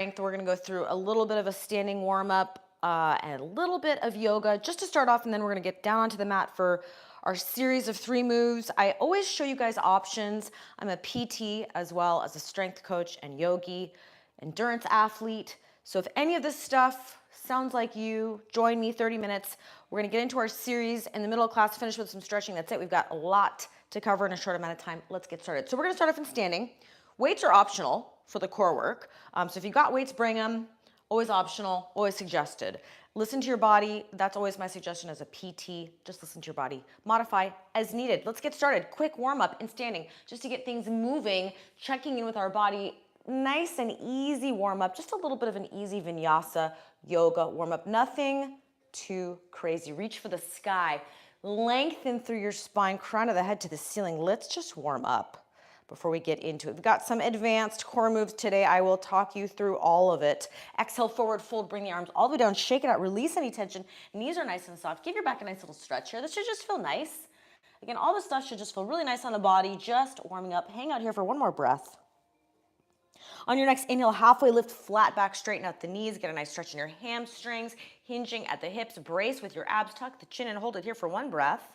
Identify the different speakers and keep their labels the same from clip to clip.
Speaker 1: We're gonna go through a little bit of a standing warm up and a little bit of yoga just to start off, and then we're gonna get down onto the mat for our series of 3 moves. I always show you guys options. I'm a PT as well as a strength coach and yogi, endurance athlete. So if any of this stuff sounds like you, join me 30 minutes. We're gonna get into our series in the middle of class, finish with some stretching. That's it. We've got a lot to cover in a short amount of time. Let's get started. So we're gonna start off in standing. Weights are optional for the core work. So if you've got weights, bring them. Always optional, always suggested. Listen to your body. That's always my suggestion as a PT. Just listen to your body. Modify as needed. Let's get started. Quick warm up in standing just to get things moving, checking in with our body. Nice and easy warm up. Just a little bit of an easy vinyasa yoga warm up. Nothing too crazy. Reach for the sky. Lengthen through your spine, crown of the head to the ceiling. Let's just warm up before we get into it. We've got some advanced core moves today. I will talk you through all of it. Exhale, forward fold, bring the arms all the way down, shake it out, release any tension. Knees are nice and soft. Give your back a nice little stretch here. This should just feel nice. Again, all this stuff should just feel really nice on the body, just warming up. Hang out here for one more breath. On your next inhale, halfway lift, flat back, straighten out the knees, get a nice stretch in your hamstrings, hinging at the hips, brace with your abs, tuck the chin and hold it here for one breath.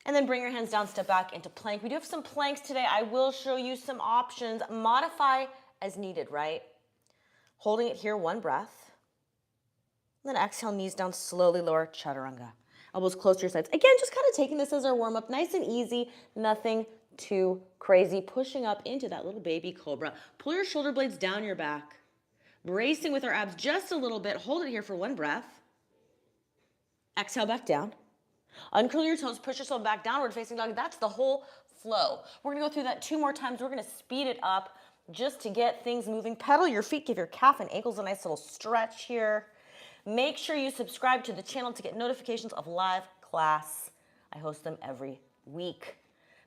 Speaker 1: And then bring your hands down, step back into plank. We do have some planks today. I will show you some options. Modify as needed, right? Holding it here, one breath. And then exhale, knees down, slowly lower, chaturanga. Elbows close to your sides. Again, just kind of taking this as our warm-up, nice and easy, nothing too crazy. Pushing up into that little baby cobra. Pull your shoulder blades down your back. Bracing with our abs just a little bit. Hold it here for one breath. Exhale, back down. Uncurl your toes, push yourself back, downward facing dog. That's the whole flow. We're gonna go through that 2 more times. We're gonna speed it up just to get things moving. Pedal your feet, give your calf and ankles a nice little stretch here. Make sure you subscribe to the channel to get notifications of live class. I host them every week.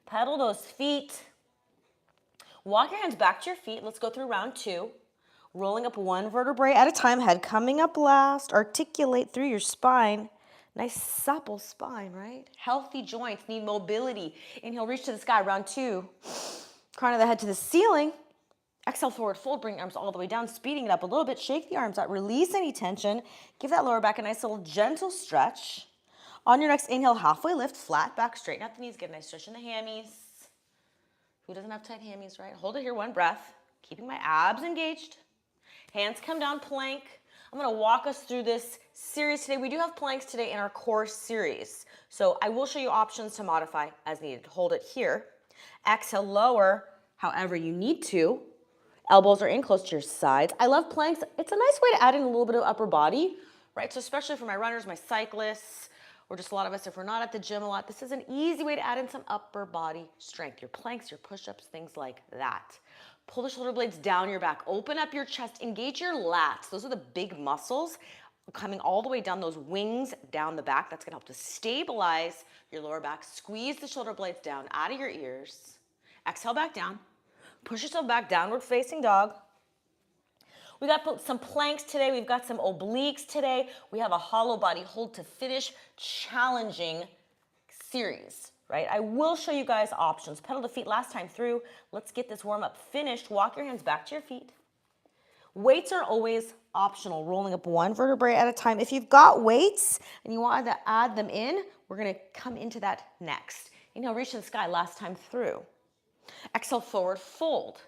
Speaker 1: Pedal those feet. Walk your hands back to your feet. Let's go through round 2. Rolling up one vertebrae at a time, head coming up last. Articulate through your spine. Nice supple spine, right? Healthy joints need mobility. Inhale, reach to the sky. Round 2. Crown of the head to the ceiling. Exhale, forward fold. Bring your arms all the way down, speeding it up a little bit. Shake the arms out. Release any tension. Give that lower back a nice little gentle stretch. On your next inhale, halfway lift, flat back, straighten out the knees. Get a nice stretch in the hammies. Who doesn't have tight hammies, right? Hold it here, one breath. Keeping my abs engaged. Hands come down, plank. I'm gonna walk us through this series today. We do have planks today in our core series. So I will show you options to modify as needed. Hold it here. Exhale, lower however you need to. Elbows are in close to your sides. I love planks. It's a nice way to add in a little bit of upper body, right? So especially for my runners, my cyclists, or just a lot of us if we're not at the gym a lot, this is an easy way to add in some upper body strength. Your planks, your push-ups, things like that. Pull the shoulder blades down your back. Open up your chest. Engage your lats. Those are the big muscles coming all the way down those wings down the back. That's going to help to stabilize your lower back. Squeeze the shoulder blades down out of your ears. Exhale back down. Push yourself back, downward facing dog. We got some planks today. We've got some obliques today. We have a hollow body hold to finish. Challenging series. Right? I will show you guys options. Pedal the feet last time through. Let's get this warm up finished. Walk your hands back to your feet. Weights are always optional, rolling up one vertebrae at a time. If you've got weights and you want to add them in, we're going to come into that next. Inhale, reach to the sky last time through. Exhale, forward fold.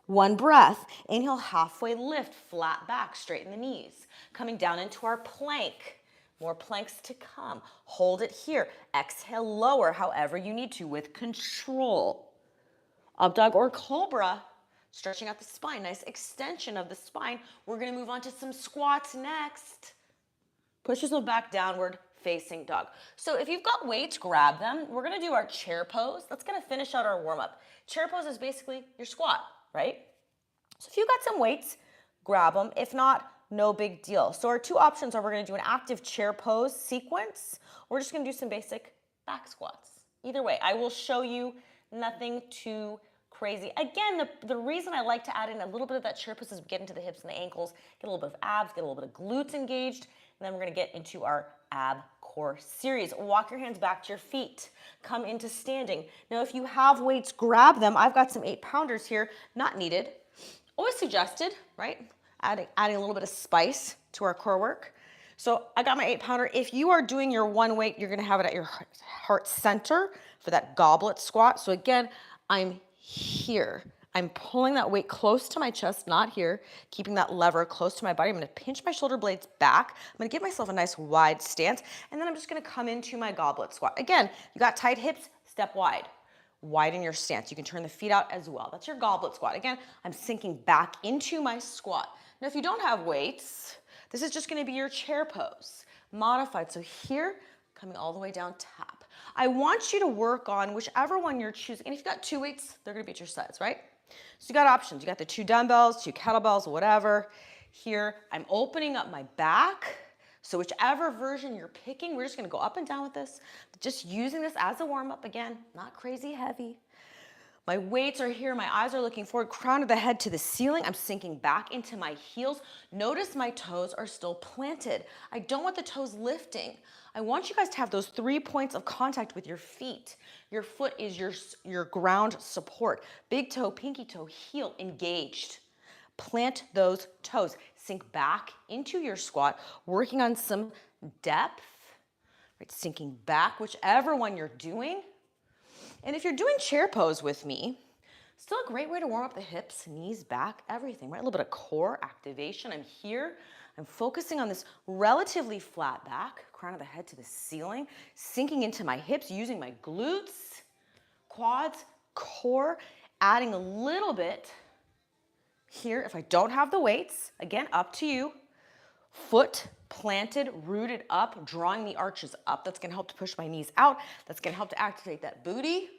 Speaker 1: One breath. Inhale, halfway lift, flat back, straighten the knees. Coming down into our plank. More planks to come. Hold it here. Exhale, lower however you need to with control. Up dog or cobra. Stretching out the spine. Nice extension of the spine. We're going to move on to some squats next. Push yourself back, downward facing dog. So if you've got weights, grab them. We're going to do our chair pose. That's going to finish out our warm-up. Chair pose is basically your squat, right? So if you've got some weights, grab them. If not, no big deal. So our 2 options are we're going to do an active chair pose sequence. We're just going to do some basic back squats. Either way, I will show you nothing too crazy. Again, the reason I like to add in a little bit of that chair pose is we get into the hips and the ankles, get a little bit of abs, get a little bit of glutes engaged, and then we're going to get into our ab core series. Walk your hands back to your feet. Come into standing. Now, if you have weights, grab them. I've got some 8-pounders here, not needed. Always suggested, right? Adding a little bit of spice to our core work. So I got my 8-pounder. If you are doing your one weight, you're gonna have it at your heart center for that goblet squat. So again, I'm here. I'm pulling that weight close to my chest, not here, keeping that lever close to my body. I'm gonna pinch my shoulder blades back. I'm gonna give myself a nice wide stance, and then I'm just gonna come into my goblet squat. Again, you got tight hips, step wide. Widen your stance. You can turn the feet out as well. That's your goblet squat. Again, I'm sinking back into my squat. Now, if you don't have weights, this is just gonna be your chair pose, modified. So here, coming all the way down, tap. I want you to work on whichever one you're choosing. And if you've got 2 weights, they're gonna be at your sides, right? So you got options. You got the 2 dumbbells, 2 kettlebells, whatever. Here, I'm opening up my back. So whichever version you're picking, we're just gonna go up and down with this. Just using this as a warm-up again, not crazy heavy. My weights are here, my eyes are looking forward, crown of the head to the ceiling. I'm sinking back into my heels. Notice my toes are still planted. I don't want the toes lifting. I want you guys to have those 3 points of contact with your feet. Your foot is your ground support. Big toe, pinky toe, heel engaged. Plant those toes. Sink back into your squat, working on some depth, right? Sinking back, whichever one you're doing. And if you're doing chair pose with me, still a great way to warm up the hips, knees, back, everything, right? A little bit of core activation. I'm here. I'm focusing on this relatively flat back, crown of the head to the ceiling, sinking into my hips, using my glutes, quads, core, adding a little bit here. If I don't have the weights, again, up to you. Foot planted, rooted up, drawing the arches up. That's gonna help to push my knees out. That's gonna help to activate that booty.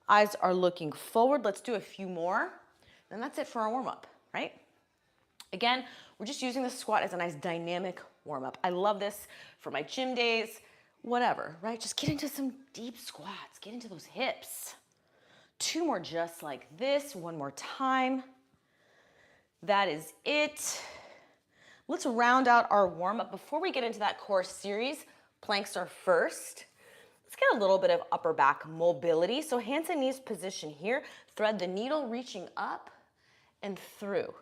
Speaker 1: Eyes are looking forward. Let's do a few more. Then that's it for our warm-up, right? Again, we're just using the squat as a nice dynamic warm-up. I love this for my gym days, whatever, right? Just get into some deep squats, get into those hips. 2 more just like this, 1 more time. That is it. Let's round out our warm-up. Before we get into that core series, planks are first. Let's get a little bit of upper back mobility. So hands and knees position here. Thread the needle reaching up and through.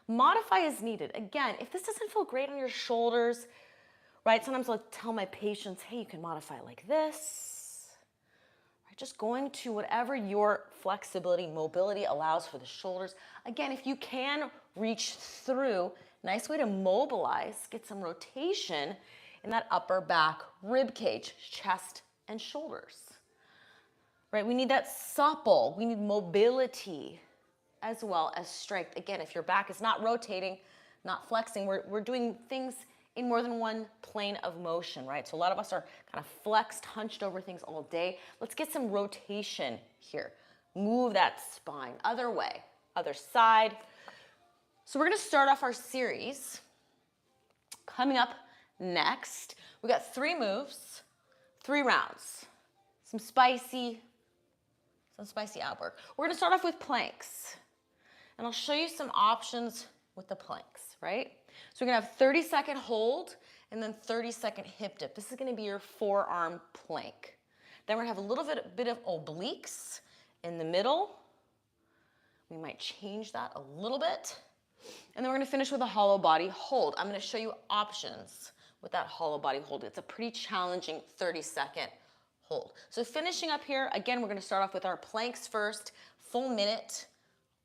Speaker 1: Modify as needed. Again, if this doesn't feel great on your shoulders, right? Sometimes I'll tell my patients, hey, you can modify like this. Right? Just going to whatever your flexibility, mobility allows for the shoulders. Again, if you can reach through, nice way to mobilize, get some rotation in that upper back rib cage, chest and shoulders. Right? We need that supple, we need mobility as well as strength. Again, if your back is not rotating, not flexing, we're doing things in more than one plane of motion, right? So a lot of us are kind of flexed, hunched over things all day. Let's get some rotation here. Move that spine, other way, other side. So we're gonna start off our series. Coming up next, we got 3 moves, 3 rounds. Some spicy ab work. We're gonna start off with planks. And I'll show you some options with the planks, right? So we're gonna have 30-second hold and then 30-second hip dip. This is gonna be your forearm plank. Then we're gonna have a little bit of obliques in the middle. We might change that a little bit. And then we're gonna finish with a hollow body hold. I'm gonna show you options with that hollow body hold. It's a pretty challenging 30-second hold. So finishing up here, again, we're gonna start off with our planks first, full minute,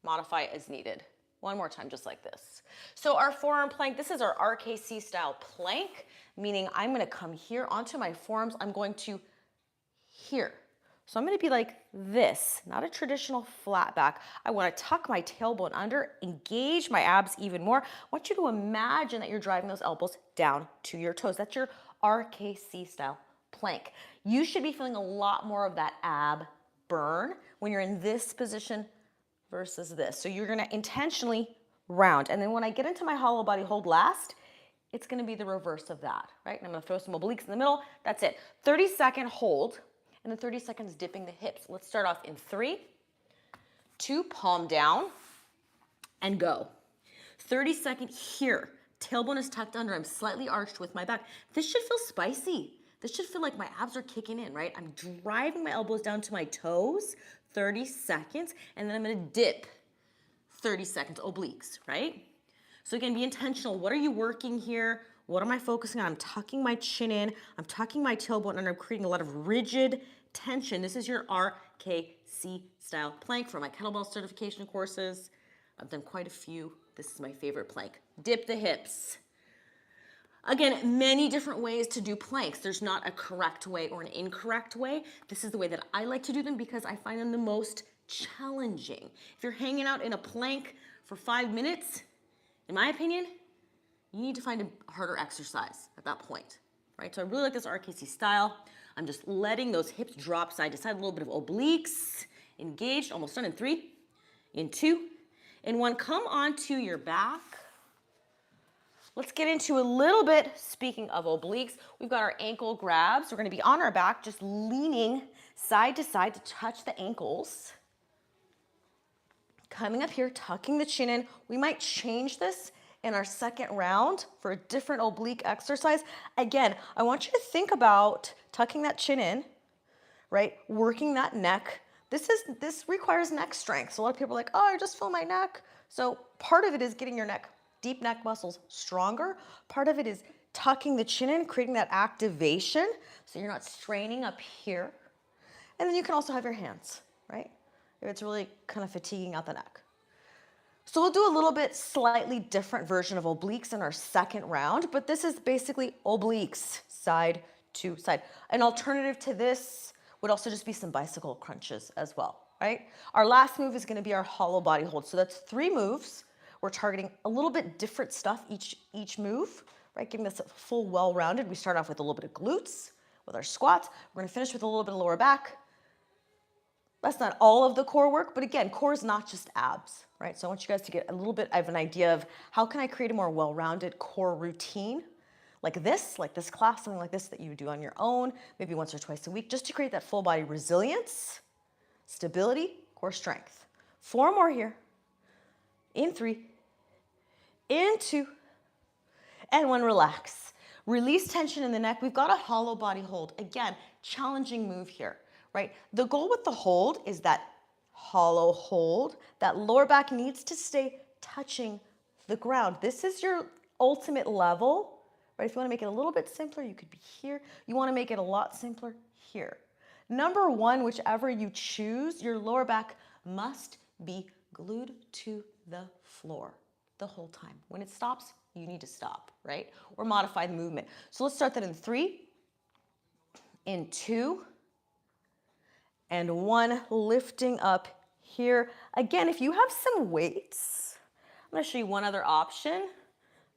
Speaker 1: modify as needed. One more time, just like this. So our forearm plank, this is our RKC style plank, meaning I'm gonna come here onto my forearms. I'm going to here. So I'm gonna be like this, not a traditional flat back. I wanna tuck my tailbone under, engage my abs even more. I want you to imagine that you're driving those elbows down to your toes. That's your RKC style plank. You should be feeling a lot more of that ab burn when you're in this position versus this. So you're gonna intentionally round. And then when I get into my hollow body hold last, it's gonna be the reverse of that, right? And I'm gonna throw some obliques in the middle. That's it. 30-second hold, and then 30 seconds dipping the hips. Let's start off in 3, 2, palm down, and go. 30-second here. Tailbone is tucked under. I'm slightly arched with my back. This should feel spicy. This should feel like my abs are kicking in, right? I'm driving my elbows down to my toes, 30 seconds, and then I'm gonna dip. 30 seconds, obliques, right? So again, be intentional. What are you working here? What am I focusing on? I'm tucking my chin in, I'm tucking my tailbone, and I'm creating a lot of rigid tension. This is your RKC style plank for my kettlebell certification courses. I've done quite a few. This is my favorite plank. Dip the hips. Again, many different ways to do planks. There's not a correct way or an incorrect way. This is the way that I like to do them because I find them the most challenging. If you're hanging out in a plank for 5 minutes, in my opinion, you need to find a harder exercise at that point, right? So I really like this RKC style. I'm just letting those hips drop side to side, a little bit of obliques, engaged, almost done in 3, in 2, in 1. Come onto your back. Let's get into a little bit, speaking of obliques, we've got our ankle grabs. We're gonna be on our back, just leaning side to side to touch the ankles. Coming up here, tucking the chin in. We might change this in our second round for a different oblique exercise. Again, I want you to think about tucking that chin in, right? Working that neck. This requires neck strength. So a lot of people are like, oh, I just feel my neck. So part of it is getting your deep neck muscles stronger. Part of it is tucking the chin in, creating that activation so you're not straining up here. And then you can also have your hands, right? If it's really kind of fatiguing out the neck. So we'll do a little bit slightly different version of obliques in our second round, but this is basically obliques, side to side. An alternative to this would also just be some bicycle crunches as well, right? Our last move is gonna be our hollow body hold. So that's 3 moves. We're targeting a little bit different stuff each move, right? Giving this a full well-rounded. We start off with a little bit of glutes with our squats. We're gonna finish with a little bit of lower back. That's not all of the core work, but again, core is not just abs, right? So I want you guys to get a little bit of an idea of how can I create a more well-rounded core routine like this class, something like this that you do on your own, maybe once or twice a week, just to create that full body resilience, stability, core strength. 4 more here. In 3, in 2, and 1, relax. Release tension in the neck. We've got a hollow body hold. Again, challenging move here, right? The goal with the hold is that hollow hold. That lower back needs to stay touching the ground. This is your ultimate level, right? If you want to make it a little bit simpler, you could be here. You want to make it a lot simpler here. Number 1, whichever you choose, your lower back must be glued to the floor the whole time. When it stops, you need to stop, right? Or modify the movement. So let's start that in 3, in 2, and 1, lifting up here. Again, if you have some weights, I'm gonna show you one other option.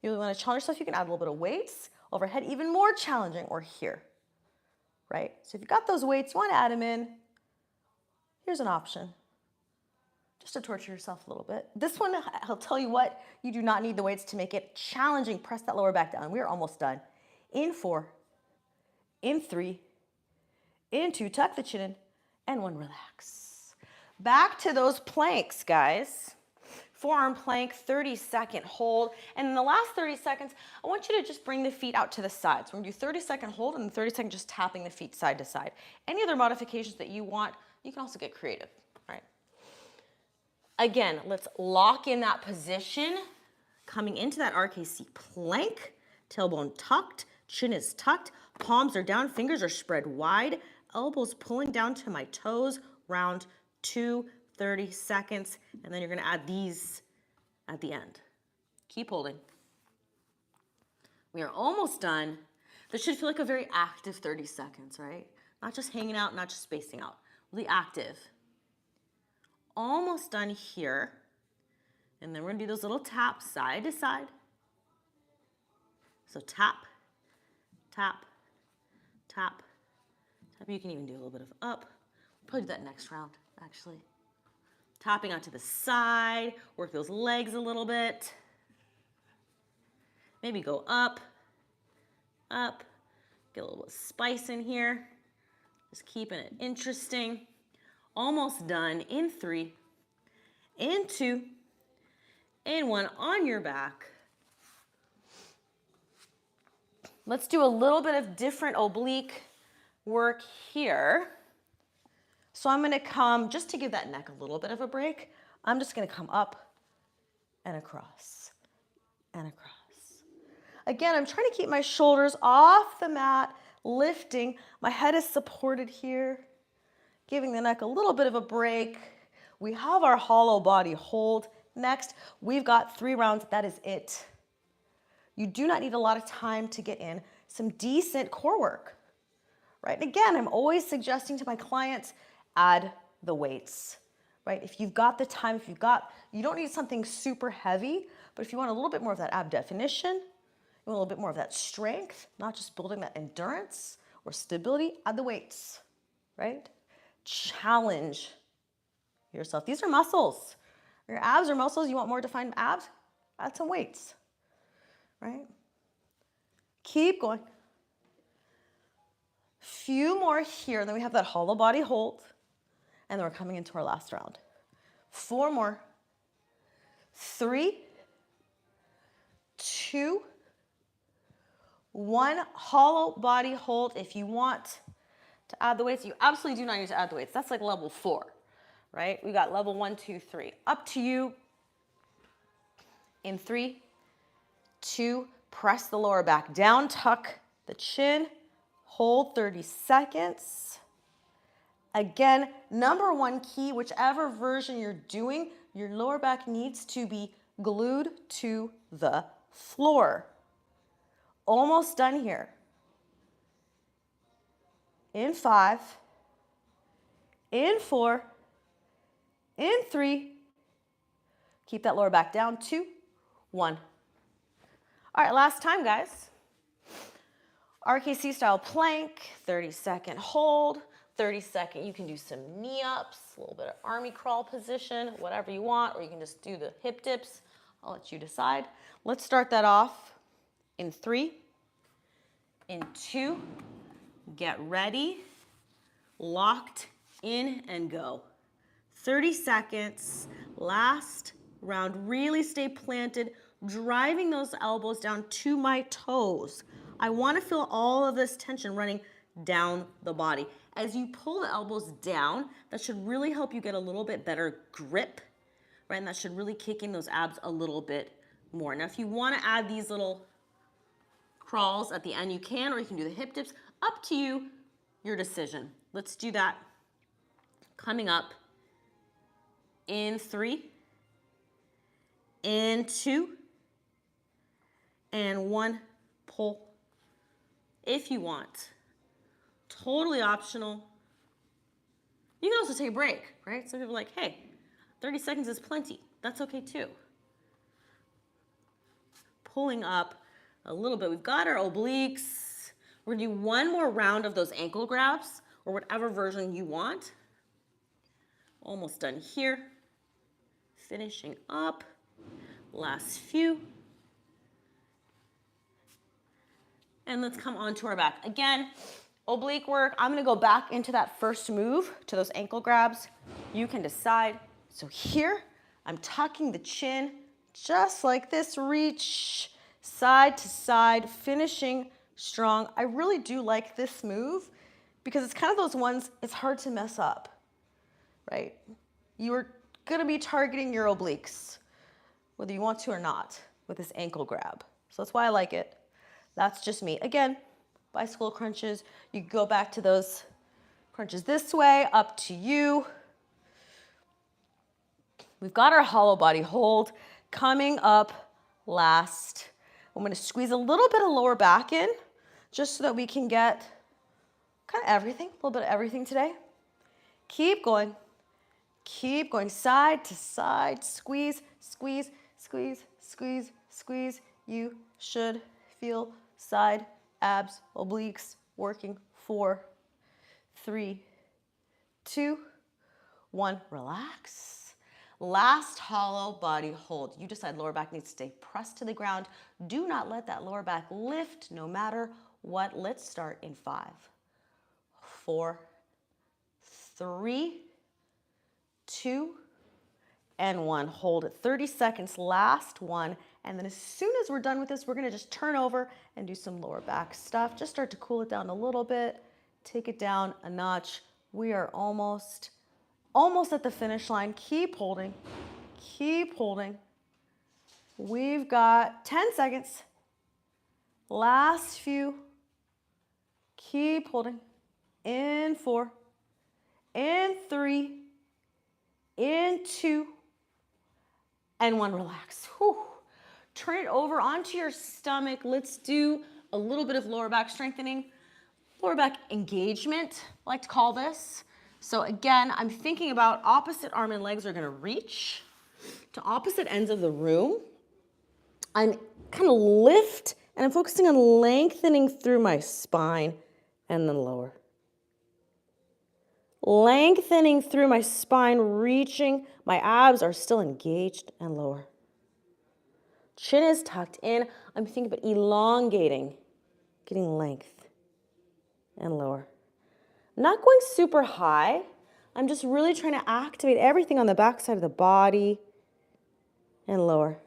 Speaker 1: You really wanna challenge yourself, you can add a little bit of weights overhead, even more challenging, or here, right? So if you've got those weights, you wanna add them in, here's an option. Just to torture yourself a little bit. This one, I'll tell you what, you do not need the weights to make it challenging. Press that lower back down. We are almost done. In 4, in 3, in 2, tuck the chin in, and 1, relax. Back to those planks, guys. Forearm plank, 30-second hold. And in the last 30 seconds, I want you to just bring the feet out to the side. So we're gonna do 30-second hold and 30 seconds just tapping the feet side to side. Any other modifications that you want, you can also get creative, right? Again, let's lock in that position, coming into that RKC plank, tailbone tucked, chin is tucked, palms are down, fingers are spread wide, elbows pulling down to my toes, round 2, 30 seconds, and then you're gonna add these at the end. Keep holding. We are almost done. This should feel like a very active 30 seconds, right? Not just hanging out, not just spacing out, really active. Almost done here. And then we're gonna do those little taps side to side. So tap, tap, tap, tap. You can even do a little bit of up. We'll probably do that next round, actually. Tapping onto the side, work those legs a little bit. Maybe go up, up, get a little bit of spice in here. Just keeping it interesting. Almost done in 3, in 2, in 1, on your back. Let's do a little bit of different oblique work here. So I'm gonna come, just to give that neck a little bit of a break, I'm just gonna come up and across, and across. Again, I'm trying to keep my shoulders off the mat, lifting. My head is supported here, giving the neck a little bit of a break. We have our hollow body hold. Next, we've got 3 rounds. That is it. You do not need a lot of time to get in some decent core work, right? And again, I'm always suggesting to my clients, add the weights, right? If you've got the time, you don't need something super heavy, but if you want a little bit more of that ab definition, a little bit more of that strength, not just building that endurance or stability, add the weights, right? Challenge yourself. These are muscles. Your abs are muscles. You want more defined abs? Add some weights, right? Keep going. Few more here. Then we have that hollow body hold. And then we're coming into our last round. 4 more. 3, 2, 1. Hollow body hold. If you want to add the weights, you absolutely do not need to add the weights. That's like level 4, right? We got level 1, 2, 3. Up to you. In 3, 2, press the lower back down, tuck the chin, hold 30 seconds. Again, number 1 key, whichever version you're doing, your lower back needs to be glued to the floor. Almost done here. In 5, in 4, in 3, keep that lower back down, 2, 1. All right, last time, guys. RKC style plank, 30-second hold, 30-second, you can do some knee ups, a little bit of army crawl position, whatever you want, or you can just do the hip dips. I'll let you decide. Let's start that off in 3, in 2, get ready, locked in and go. 30 seconds, last round, really stay planted, driving those elbows down to my toes. I want to feel all of this tension running down the body. As you pull the elbows down, that should really help you get a little bit better grip, right? And that should really kick in those abs a little bit more. Now, if you want to add these little crawls at the end, you can, or you can do the hip dips. Up to you, your decision. Let's do that. Coming up in 3, in 2, and 1, pull. If you want. Totally optional. You can also take a break, right? Some people are like, hey, 30 seconds is plenty. That's okay too. Pulling up a little bit. We've got our obliques. We're gonna do 1 more round of those ankle grabs or whatever version you want. Almost done here. Finishing up. Last few. And let's come onto our back. Again, oblique work. I'm gonna go back into that first move to those ankle grabs. You can decide. So here, I'm tucking the chin just like this. Reach side to side, finishing strong. I really do like this move because it's kind of those ones, it's hard to mess up, right? You're gonna be targeting your obliques, whether you want to or not, with this ankle grab. So that's why I like it. That's just me. Again, bicycle crunches. You can go back to those crunches this way, up to you. We've got our hollow body hold. Coming up last, I'm gonna squeeze a little bit of lower back in, just so that we can get kind of everything, a little bit of everything today. Keep going, side to side, squeeze, squeeze, squeeze, squeeze, squeeze. You should feel side, abs, obliques working. 4, 3, 2, 1. Relax. Last hollow body hold. You decide lower back needs to stay pressed to the ground. Do not let that lower back lift no matter what. Let's start in 5, 4, 3, 2, and 1. Hold it 30 seconds. Last one. And then as soon as we're done with this, we're gonna just turn over and do some lower back stuff. Just start to cool it down a little bit. Take it down a notch. We are almost at the finish line. Keep holding, keep holding. We've got 10 seconds. Last few. Keep holding. In 4, in 3, in 2, and 1. Relax. Whew. Turn it over onto your stomach. Let's do a little bit of lower back strengthening. Lower back engagement, I like to call this. So again, I'm thinking about opposite arm and legs are gonna reach to opposite ends of the room. I'm kind of lift and I'm focusing on lengthening through my spine and then lower. Lengthening through my spine, reaching. My abs are still engaged and lower. Chin is tucked in. I'm thinking about elongating, getting length and lower. I'm not going super high. I'm just really trying to activate everything on the back side of the body and lower.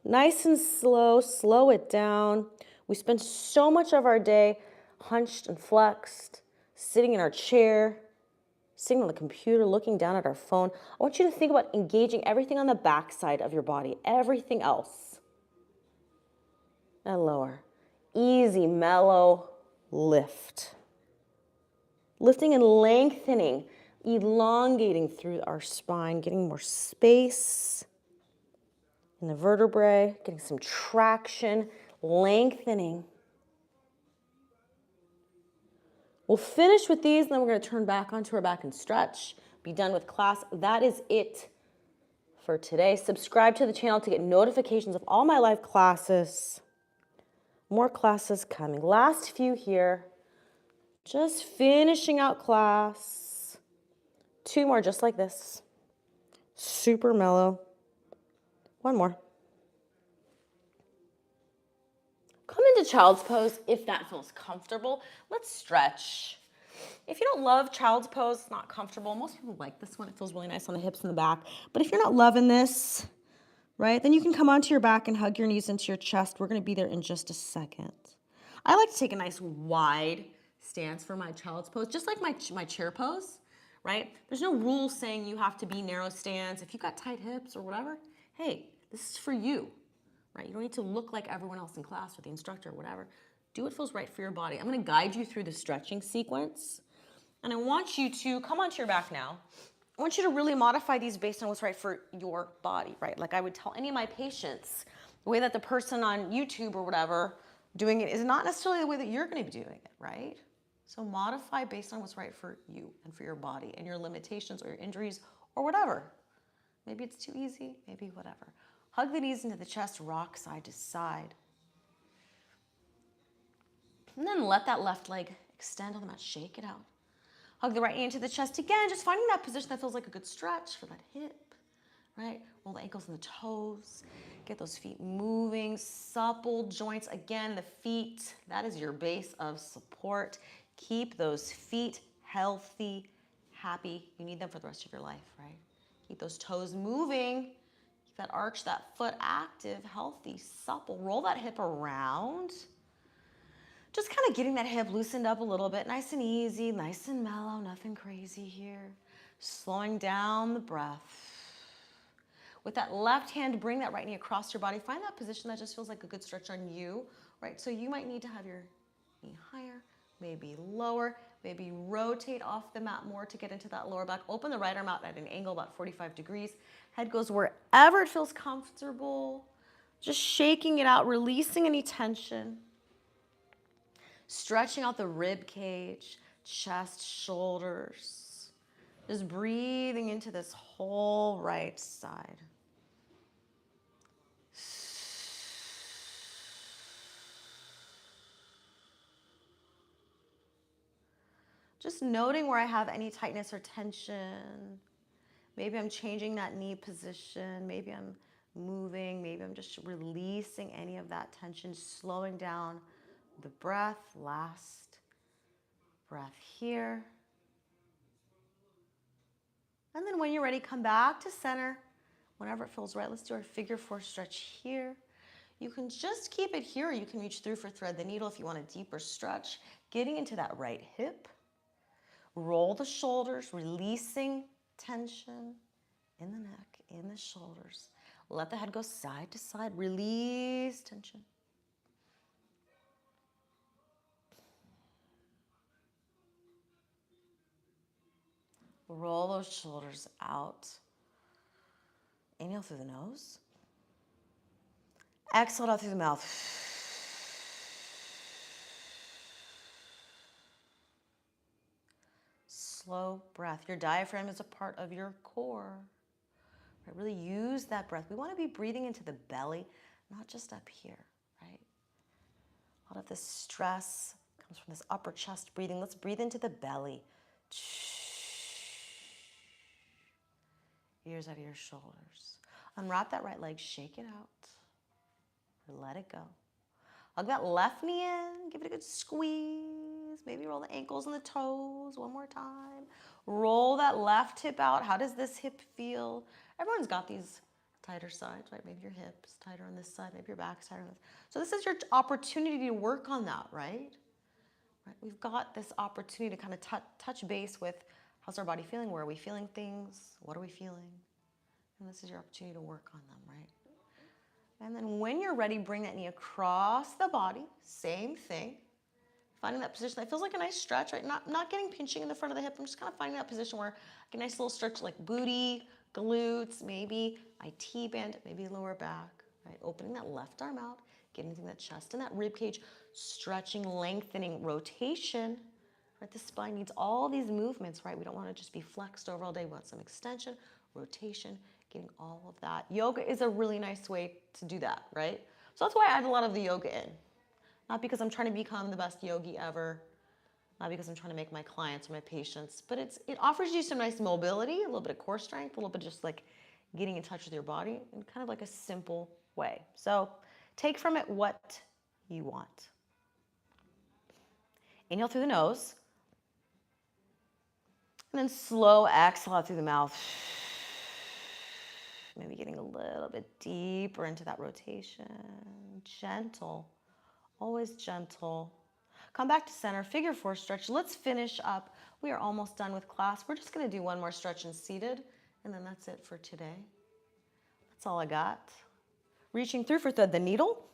Speaker 1: Nice and slow, slow it down. We spend so much of our day hunched and flexed, sitting in our chair, sitting on the computer, looking down at our phone. I want you to think about engaging everything on the back side of your body, everything else. And lower. Easy, mellow lift. Lifting and lengthening, elongating through our spine, getting more space in the vertebrae, getting some traction, lengthening. We'll finish with these, and then we're going to turn back onto our back and stretch. Be done with class. That is it for today. Subscribe to the channel to get notifications of all my live classes. More classes coming. Last few here. Just finishing out class. 2 more just like this. Super mellow. 1 more. Come into child's pose if that feels comfortable. Let's stretch. If you don't love child's pose, it's not comfortable. Most people like this one. It feels really nice on the hips and the back. But if you're not loving this, right, then you can come onto your back and hug your knees into your chest. We're going to be there in just a second. I like to take a nice wide stance for my child's pose, just like my chair pose, right? There's no rule saying you have to be narrow stance. If you've got tight hips or whatever, hey, this is for you. Right? You don't need to look like everyone else in class or the instructor or whatever. Do what feels right for your body. I'm going to guide you through the stretching sequence. And I want you to come onto your back now. I want you to really modify these based on what's right for your body, right? Like I would tell any of my patients, the way that the person on YouTube or whatever doing it is not necessarily the way that you're going to be doing it, right? So modify based on what's right for you and for your body and your limitations or your injuries or whatever. Maybe it's too easy, maybe whatever. Hug the knees into the chest, rock side to side. And then let that left leg extend on the mat, shake it out. Hug the right knee into the chest again, just finding that position that feels like a good stretch for that hip, right? Roll the ankles and the toes. Get those feet moving, supple joints. Again, the feet, that is your base of support. Keep those feet healthy, happy. You need them for the rest of your life, right? Keep those toes moving. Keep that arch, that foot active, healthy, supple. Roll that hip around. Just kind of getting that hip loosened up a little bit. Nice and easy, nice and mellow, nothing crazy here. Slowing down the breath. With that left hand, bring that right knee across your body. Find that position that just feels like a good stretch on you, right? So you might need to have your knee higher, maybe lower, maybe rotate off the mat more to get into that lower back. Open the right arm out at an angle about 45 degrees. Head goes wherever it feels comfortable. Just shaking it out, releasing any tension. Stretching out the rib cage, chest, shoulders. Just breathing into this whole right side. Just noting where I have any tightness or tension. Maybe I'm changing that knee position. Maybe I'm moving. Maybe I'm just releasing any of that tension, slowing down the breath. Last breath here. And then when you're ready, come back to center. Whenever it feels right, let's do our figure 4 stretch here. You can just keep it here, or you can reach through for thread the needle if you want a deeper stretch. Getting into that right hip. Roll the shoulders, releasing tension in the neck, the shoulders. Let the head go side to side. Release tension. Roll those shoulders out. Inhale through the nose. Exhale out through the mouth. Slow breath. Your diaphragm is a part of your core. Right? Really use that breath. We want to be breathing into the belly, not just up here, right? A lot of this stress comes from this upper chest breathing. Let's breathe into the belly. Ears out of your shoulders. Unwrap that right leg, shake it out, or let it go. Hug that left knee in, give it a good squeeze. Maybe roll the ankles and the toes one more time. Roll that left hip out. How does this hip feel? Everyone's got these tighter sides, right? Maybe your hips tighter on this side, maybe your back's tighter on this. So this is your opportunity to work on that, right? We've got this opportunity to kind of touch base with how's our body feeling? Where are we feeling things? What are we feeling? And this is your opportunity to work on them, right? And then when you're ready, bring that knee across the body. Same thing. Finding that position that feels like a nice stretch, right? Not getting pinching in the front of the hip. I'm just kind of finding that position where I get a nice little stretch like booty, glutes, maybe my T-band, maybe lower back, right? Opening that left arm out, getting into that chest and that rib cage, stretching, lengthening, rotation. Right? The spine needs all these movements, right? We don't want to just be flexed over all day. We want some extension, rotation, getting all of that. Yoga is a really nice way to do that, right? So that's why I add a lot of the yoga in. Not because I'm trying to become the best yogi ever, not because I'm trying to make my clients or my patients, but it offers you some nice mobility, a little bit of core strength, a little bit just like getting in touch with your body in kind of like a simple way. So take from it what you want. Inhale through the nose. And then slow exhale out through the mouth. Maybe getting a little bit deeper into that rotation. Gentle, always gentle. Come back to center, figure four stretch. Let's finish up. We are almost done with class. We're just gonna do one more stretch in seated, and then that's it for today. That's all I got. Reaching through for thread the needle.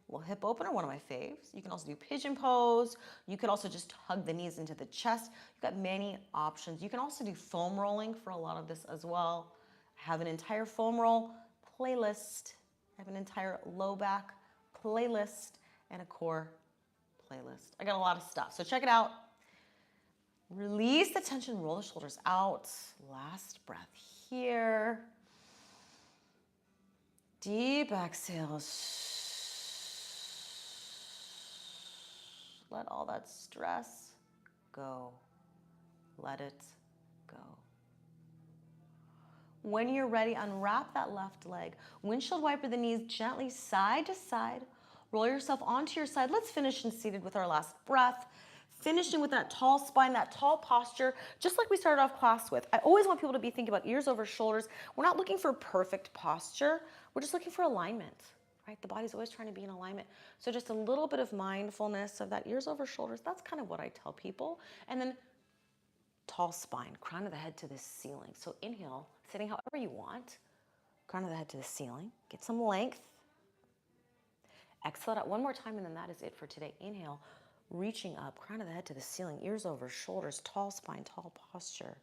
Speaker 1: Little hip opener, one of my faves. You can also do pigeon pose. You could also just hug the knees into the chest. You've got many options. You can also do foam rolling for a lot of this as well. I have an entire foam roll playlist. I have an entire low back playlist and a core playlist. I got a lot of stuff, so check it out. Release the tension, roll the shoulders out. Last breath here. Deep exhale. Let all that stress go. Let it go. When you're ready, unwrap that left leg. Windshield wiper the knees gently side to side. Roll yourself onto your side. Let's finish in seated with our last breath. Finishing with that tall spine, that tall posture, just like we started off class with. I always want people to be thinking about ears over shoulders. We're not looking for perfect posture. We're just looking for alignment. Right? The body's always trying to be in alignment. So just a little bit of mindfulness of that ears over shoulders. That's kind of what I tell people. And then tall spine, crown of the head to the ceiling. So inhale, sitting however you want. Crown of the head to the ceiling. Get some length. Exhale it out one more time, and then that is it for today. Inhale, reaching up, crown of the head to the ceiling, ears over shoulders, tall spine, tall posture.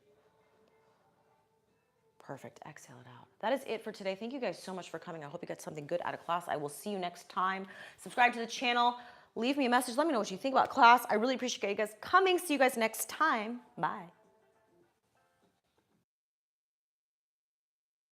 Speaker 1: Perfect. Exhale it out. That is it for today. Thank you guys so much for coming. I hope you got something good out of class. I will see you next time. Subscribe to the channel. Leave me a message. Let me know what you think about class. I really appreciate you guys coming. See you guys next time. Bye.